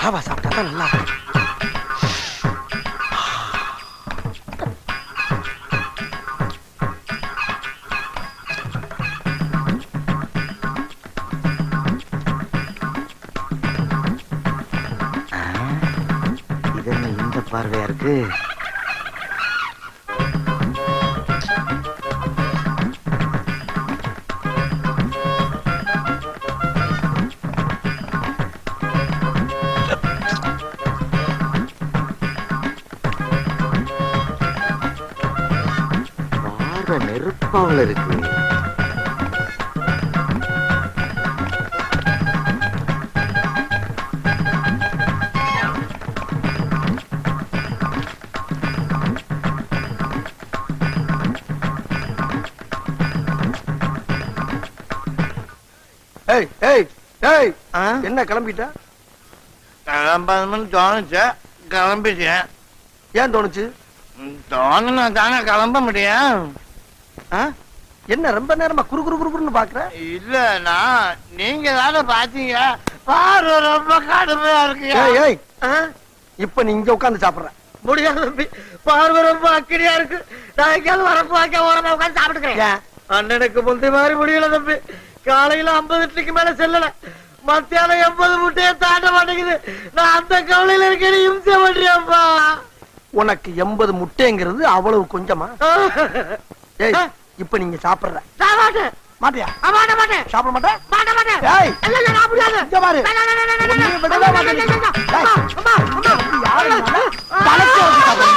ராவா சாப்பிட்டா நல்லா இந்த பார்வையா இருக்கு. பார்வை நெருப்பாவில் இருக்கு. என்ன கிளம்பிட்ட? கிளம்பணும்னு தோணுச்சு, கிளம்பிட்டேன். ஏன் தோணுச்சு? தோணுனா தானே கிளம்ப முடியும். என்ன ரொம்ப நேரமா குறு குறு குறுன்னு பாக்குற? இல்லனா நீங்க தானே பாத்தீங்க, பார்வை ரொம்ப கடுமையா இருக்கு. இப்ப நீ இங்க உட்காந்து சாப்பிடுற முடியாது தம்பி, பார்வை ரொம்ப அக்கடியா இருக்கு. நான் எங்கேயாவது வரப்போ ஓரமா உட்காந்து சாப்பிட்டுக்கிறேன். அண்ணனுக்கு முந்தைய மாதிரி முடியல தம்பி. காலையில 50 இட்லிக்கு மேல செல்லல, மத்தியானம் 80 முட்டையை தாண்ட மாட்டேங்குது. நான் அந்த கவலையில இருக்கேன், இம்சை பண்றியாப்பா. உனக்கு 80 முட்டைங்கிறது அவ்வளவு கொஞ்சமா? இப்ப நீங்க சாப்பிடுற மாட்டியா? சாப்பிட மாட்டேன். யாரு